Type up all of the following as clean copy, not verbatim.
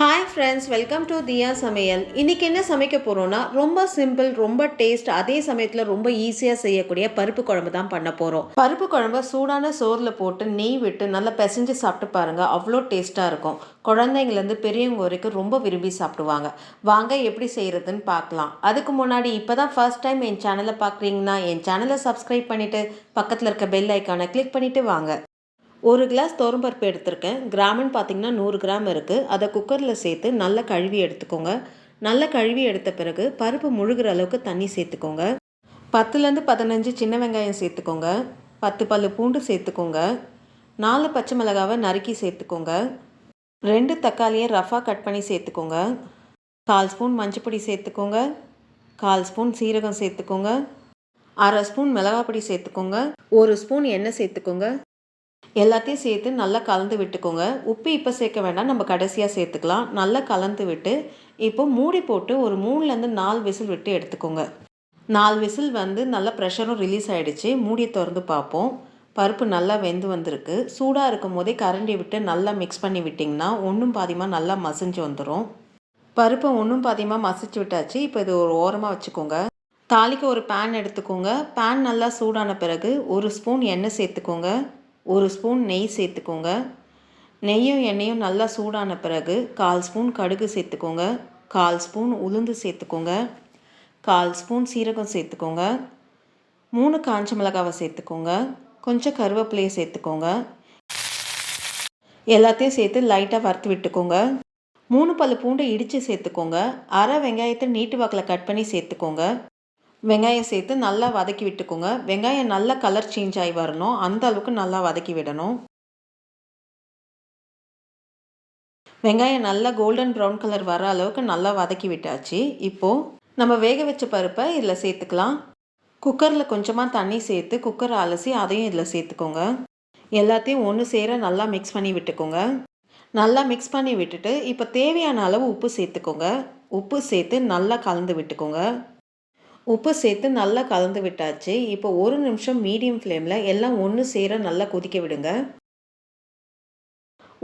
Hi friends, welcome to தியா சமையல். இன்றைக்கி என்ன சமைக்க போகிறோன்னா, ரொம்ப சிம்பிள், ரொம்ப டேஸ்ட், அதே சமயத்தில் ரொம்ப ஈஸியாக செய்யக்கூடிய பருப்பு குழம்பு தான் பண்ண போகிறோம். பருப்பு குழம்பு சூடான சோறில் போட்டு நெய் விட்டு நல்லா பிசைஞ்சு சாப்பிட்டு பாருங்கள், அவ்வளோ டேஸ்ட்டாக இருக்கும். குழந்தைங்கலேருந்து பெரியவங்க வரைக்கும் ரொம்ப விரும்பி சாப்பிடுவாங்க. வாங்க எப்படி செய்கிறதுன்னு பார்க்கலாம். அதுக்கு முன்னாடி இப்போ தான் ஃபர்ஸ்ட் டைம் என் சேனலை பார்க்குறீங்கன்னா என் சேனலை சப்ஸ்கிரைப் பண்ணிவிட்டு பக்கத்தில் இருக்க பெல் ஐக்கானை கிளிக் பண்ணிவிட்டு வாங்க. ஒரு கிளாஸ் துவரம்பருப்பு எடுத்திருக்கேன். கிராம்னு பார்த்தீங்கன்னா 100 கிராம் இருக்குது. அதை குக்கரில் சேர்த்து நல்லா கழுவி எடுத்துக்கோங்க. நல்லா கழுவி எடுத்த பிறகு பருப்பு முழுகிற அளவுக்கு தண்ணி சேர்த்துக்கோங்க. 10லேருந்து 15 சின்ன வெங்காயம் சேர்த்துக்கோங்க. 10 பல்லு பூண்டு சேர்த்துக்கோங்க. 4 பச்சை மிளகாவை நறுக்கி சேர்த்துக்கோங்க. 2 தக்காளியை ரஃபாக கட் பண்ணி சேர்த்துக்கோங்க. 1/4 ஸ்பூன் மஞ்சப்பொடி சேர்த்துக்கோங்க. 1/4 ஸ்பூன் சீரகம் சேர்த்துக்கோங்க. 1/2 ஸ்பூன் மிளகாப்பொடி சேர்த்துக்கோங்க. 1 ஸ்பூன் எண்ணெய் சேர்த்துக்கோங்க. எல்லாத்தையும் சேர்த்து நல்லா கலந்து விட்டுக்கோங்க. உப்பு இப்போ சேர்க்க வேண்டாம், நம்ம கடைசியாக சேர்த்துக்கலாம். நல்லா கலந்து விட்டு இப்போ மூடி போட்டு ஒரு 3லேருந்து 4 விசில் விட்டு எடுத்துக்கோங்க. 4 விசில் வந்து நல்லா ப்ரெஷரும் ரிலீஸ் ஆகிடுச்சு. மூடியை திறந்து பார்ப்போம். பருப்பு நல்லா வெந்து வந்திருக்கு. சூடாக இருக்கும் போதே கரண்டி விட்டு நல்லா மிக்ஸ் பண்ணி விட்டிங்கன்னா ஒன்றும் பாதியமாக நல்லா மசிஞ்சு வந்துடும். பருப்பை ஒன்றும் பாதியமாக மசிச்சு விட்டாச்சு. இப்போ இது ஒரு ஓரமாக வச்சுக்கோங்க. தாளிக்கு ஒரு பேன் எடுத்துக்கோங்க. பேன் நல்லா சூடான பிறகு 1 ஸ்பூன் எண்ணெய் சேர்த்துக்கோங்க. 1 ஸ்பூன் நெய் சேர்த்துக்கோங்க. நெய்யும் எண்ணெயும் நல்லா சூடான பிறகு 1/4 ஸ்பூன் கடுகு சேர்த்துக்கோங்க. 1/4 ஸ்பூன் உளுந்து சேர்த்துக்கோங்க. 1/4 ஸ்பூன் சீரகம் சேர்த்துக்கோங்க. 3 காஞ்ச மிளகாவை சேர்த்துக்கோங்க. கொஞ்சம் கருவேப்பிலையை சேர்த்துக்கோங்க. எல்லாத்தையும் சேர்த்து லைட்டாக வறுத்து விட்டுக்கோங்க. 3 பல்லு பூண்டை இடித்து சேர்த்துக்கோங்க. அரை வெங்காயத்தை நீட்டு வாக்கில் கட் பண்ணி சேர்த்துக்கோங்க. வெங்காயம் சேர்த்து நல்லா வதக்கி விட்டுக்கோங்க. வெங்காயம் நல்லா கலர் சேஞ்ச் ஆகி வரணும், அந்த அளவுக்கு நல்லா வதக்கி விடணும். வெங்காயம் நல்லா கோல்டன் ப்ரௌன் கலர் வர அளவுக்கு நல்லா வதக்கி விட்டாச்சு. இப்போது நம்ம வேக வச்ச பருப்பை இதில் சேர்த்துக்கலாம். குக்கரில் கொஞ்சமாக தண்ணி சேர்த்து குக்கரை அலசி அதையும் இதில் சேர்த்துக்கோங்க. எல்லாத்தையும் ஒன்று சேர நல்லா மிக்ஸ் பண்ணி விட்டுக்கோங்க. நல்லா மிக்ஸ் பண்ணி விட்டுட்டு இப்போ தேவையான அளவு உப்பு சேர்த்துக்கோங்க. உப்பு சேர்த்து நல்லா கலந்து விட்டுக்கோங்க. உப்பு சேர்த்து நல்லா கலந்து விட்டாச்சு. இப்போ 1 நிமிஷம் மீடியம் ஃப்ளேமில் எல்லாம் ஒன்று சேர நல்லா கொதிக்க விடுங்க.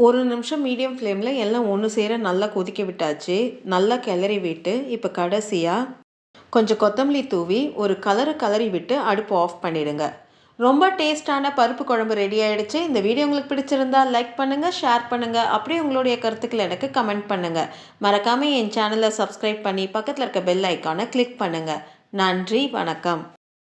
1 நிமிஷம் மீடியம் ஃப்ளேமில் எல்லாம் ஒன்று சேர நல்லா கொதிக்க விட்டாச்சு. நல்லா கிளறி விட்டு இப்போ கடைசியாக கொஞ்சம் கொத்தமல்லி தூவி ஒரு கலரி விட்டு அடுப்பு ஆஃப் பண்ணிடுங்க. ரொம்ப டேஸ்டான பருப்பு குழம்பு ரெடி ஆகிடுச்சு. இந்த வீடியோ உங்களுக்கு பிடிச்சிருந்தா லைக் பண்ணுங்கள், ஷேர் பண்ணுங்கள். அப்படியே உங்களுடைய கருத்துக்களை எனக்கு கமெண்ட் பண்ணுங்கள். மறக்காமல் என் சேனலை சப்ஸ்கிரைப் பண்ணி பக்கத்தில் இருக்க பெல் ஐக்கானை கிளிக் பண்ணுங்கள். நன்றி, வணக்கம்.